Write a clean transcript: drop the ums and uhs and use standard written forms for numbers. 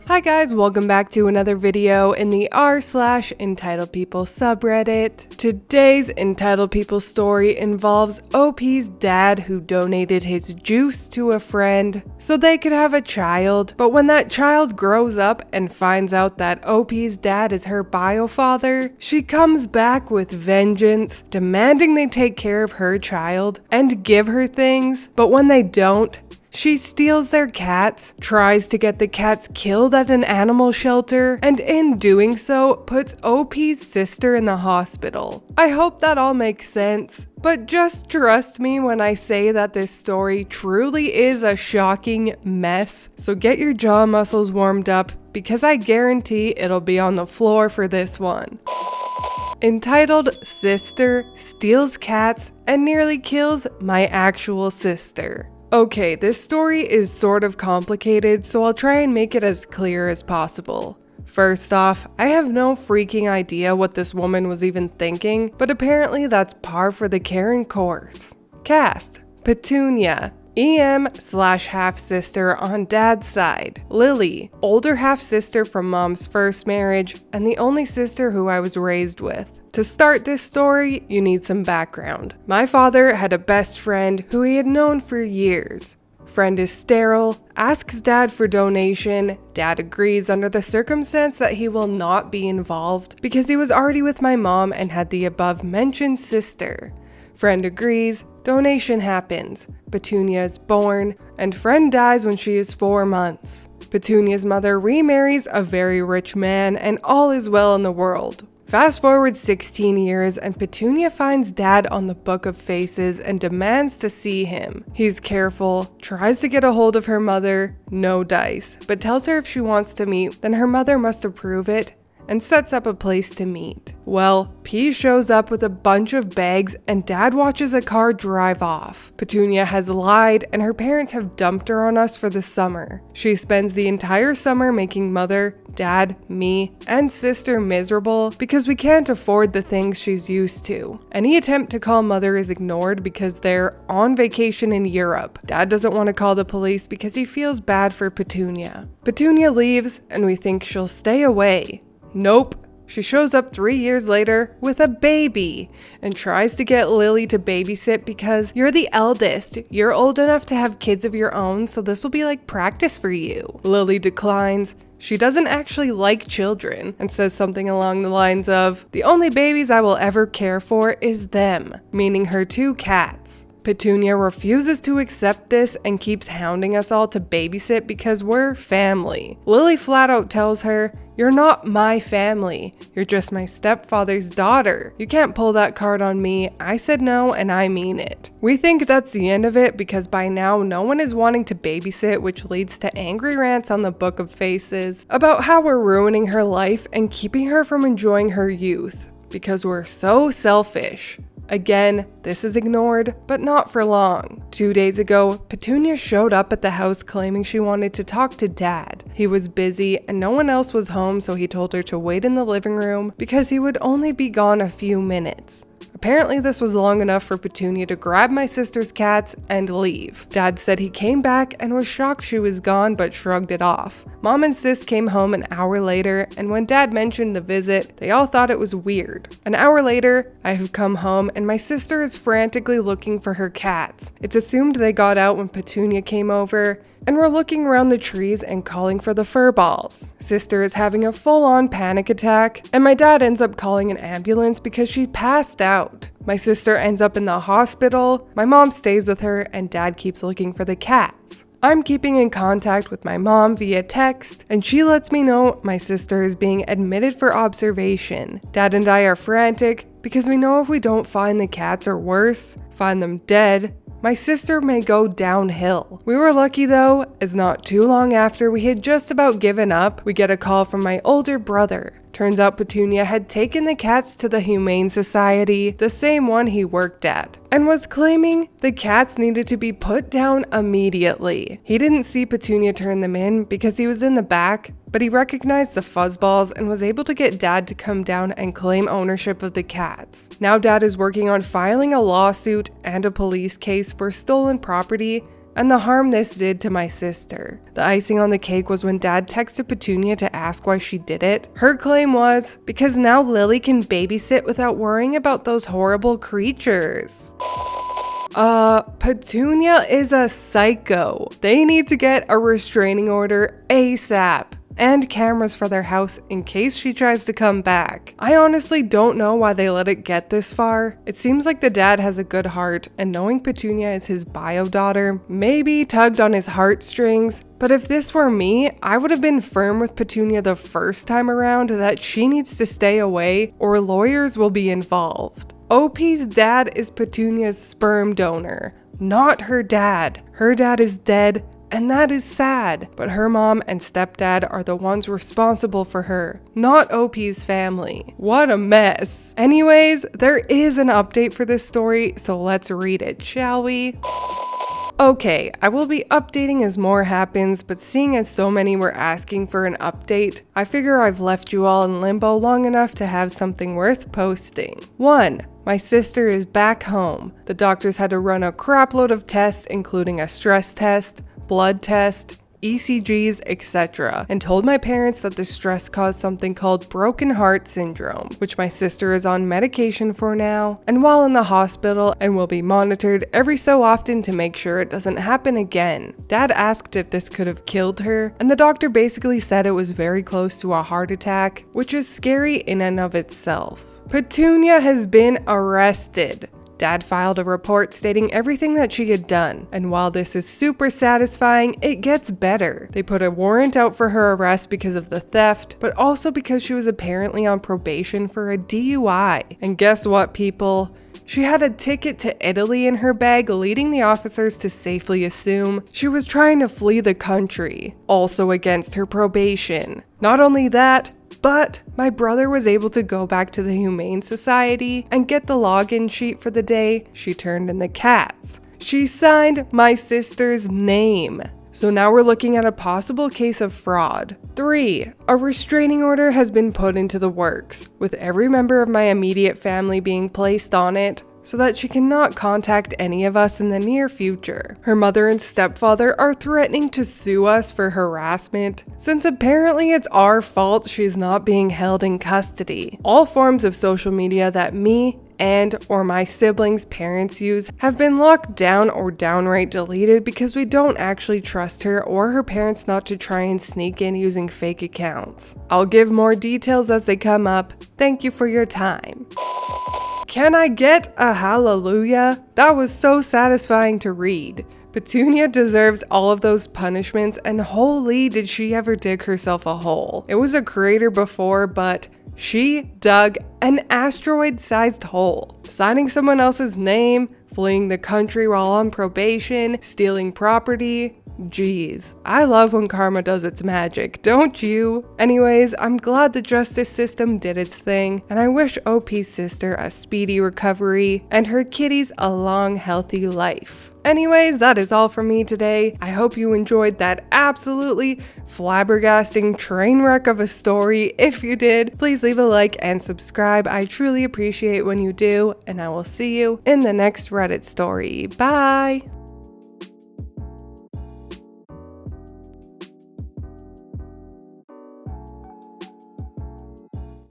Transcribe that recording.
Hi guys, welcome back to another video in the r/EntitledPeople subreddit. Today's Entitled People story involves OP's dad who donated his juice to a friend so they could have a child, but when that child grows up and finds out that OP's dad is her bio father, she comes back with vengeance, demanding they take care of her child and give her things, but when they don't, she steals their cats, tries to get the cats killed at an animal shelter, and in doing so, puts OP's sister in the hospital. I hope that all makes sense, but just trust me when I say that this story truly is a shocking mess, so get your jaw muscles warmed up because I guarantee it'll be on the floor for this one. Entitled Sister Steals Cats and Nearly Kills My Actual Sister. Okay, this story is sort of complicated, so I'll try and make it as clear as possible. First off, I have no freaking idea what this woman was even thinking, but apparently that's par for the Karen course. Cast: Petunia, EM/half-sister on dad's side. Lily, older half-sister from mom's first marriage, and the only sister who I was raised with. To start this story, you need some background. My father had a best friend who he had known for years. Friend is sterile, asks dad for donation, dad agrees under the circumstance that he will not be involved because he was already with my mom and had the above mentioned sister. Friend agrees, donation happens, Petunia is born, and friend dies when she is 4 months. Petunia's mother remarries a very rich man and all is well in the world. Fast forward 16 years and Petunia finds dad on the Book of Faces and demands to see him. He's careful, tries to get a hold of her mother, no dice, but tells her if she wants to meet, then her mother must approve it, and sets up a place to meet. Well, P shows up with a bunch of bags and dad watches a car drive off. Petunia has lied and her parents have dumped her on us for the summer. She spends the entire summer making mother, dad, me, and sister miserable because we can't afford the things she's used to. Any attempt to call mother is ignored because they're on vacation in Europe. Dad doesn't want to call the police because he feels bad for Petunia. Petunia leaves and we think she'll stay away. Nope. She shows up 3 years later with a baby and tries to get Lily to babysit because you're the eldest. You're old enough to have kids of your own, so this will be like practice for you. Lily declines. She doesn't actually like children and says something along the lines of, "The only babies I will ever care for is them," meaning her 2 cats. Petunia refuses to accept this and keeps hounding us all to babysit because we're family. Lily flat out tells her, "You're not my family. You're just my stepfather's daughter. You can't pull that card on me. I said no and I mean it." We think that's the end of it because by now no one is wanting to babysit, which leads to angry rants on the Book of Faces about how we're ruining her life and keeping her from enjoying her youth because we're so selfish. Again, this is ignored, but not for long. 2 days ago, Petunia showed up at the house claiming she wanted to talk to dad. He was busy and no one else was home, so he told her to wait in the living room because he would only be gone a few minutes. Apparently this was long enough for Petunia to grab my sister's cats and leave. Dad said he came back and was shocked she was gone but shrugged it off. Mom and sis came home an hour later and when dad mentioned the visit, they all thought it was weird. An hour later, I have come home and my sister is frantically looking for her cats. It's assumed they got out when Petunia came over, and we're looking around the trees and calling for the fur balls. Sister is having a full-on panic attack, and my dad ends up calling an ambulance because she passed out. My sister ends up in the hospital, my mom stays with her, and dad keeps looking for the cats. I'm keeping in contact with my mom via text, and she lets me know my sister is being admitted for observation. Dad and I are frantic because we know if we don't find the cats or worse, find them dead, my sister may go downhill. We were lucky though, as not too long after we had just about given up, we get a call from my older brother. Turns out Petunia had taken the cats to the Humane Society, the same one he worked at, and was claiming the cats needed to be put down immediately. He didn't see Petunia turn them in because he was in the back, but he recognized the fuzzballs and was able to get dad to come down and claim ownership of the cats. Now dad is working on filing a lawsuit and a police case for stolen property and the harm this did to my sister. The icing on the cake was when Dad texted Petunia to ask why she did it. Her claim was, because now Lily can babysit without worrying about those horrible creatures. Petunia is a psycho. They need to get a restraining order ASAP. And cameras for their house in case she tries to come back. I honestly don't know why they let it get this far. It seems like the dad has a good heart, and knowing Petunia is his bio daughter maybe tugged on his heartstrings. But if this were me, I would have been firm with Petunia the first time around that she needs to stay away or lawyers will be involved. OP's dad is Petunia's sperm donor, not her dad. Her dad is dead, and that is sad, but her mom and stepdad are the ones responsible for her, not OP's family. What a mess. Anyways, there is an update for this story, so let's read it, shall we? Okay, I will be updating as more happens, but seeing as so many were asking for an update, I figure I've left you all in limbo long enough to have something worth posting. 1. My sister is back home. The doctors had to run a crapload of tests, including a stress test, blood test, ECGs, etc., and told my parents that the stress caused something called broken heart syndrome, which my sister is on medication for now, and while in the hospital and will be monitored every so often to make sure it doesn't happen again. Dad asked if this could have killed her, and the doctor basically said it was very close to a heart attack, which is scary in and of itself. Petunia has been arrested. Dad filed a report stating everything that she had done, and while this is super satisfying, it gets better. They put a warrant out for her arrest because of the theft, but also because she was apparently on probation for a DUI. And guess what, people? She had a ticket to Italy in her bag, leading the officers to safely assume she was trying to flee the country, also against her probation. Not only that, but my brother was able to go back to the Humane Society and get the login sheet for the day she turned in the cats. She signed my sister's name. So now we're looking at a possible case of fraud. 3. A restraining order has been put into the works, with every member of my immediate family being placed on it, so that she cannot contact any of us in the near future. Her mother and stepfather are threatening to sue us for harassment, since apparently it's our fault she's not being held in custody. All forms of social media that me and or my siblings' parents use have been locked down or downright deleted because we don't actually trust her or her parents not to try and sneak in using fake accounts. I'll give more details as they come up. Thank you for your time. Can I get a hallelujah? That was so satisfying to read. Petunia deserves all of those punishments, and holy did she ever dig herself a hole. It was a crater before, but she dug an asteroid-sized hole. Signing someone else's name, fleeing the country while on probation, stealing property. Jeez, I love when karma does its magic, don't you? Anyways, I'm glad the justice system did its thing, and I wish OP's sister a speedy recovery and her kitties a long, healthy life. Anyways, that is all from me today. I hope you enjoyed that absolutely flabbergasting train wreck of a story. If you did, please leave a like and subscribe. I truly appreciate when you do, and I will see you in the next Reddit story. Bye!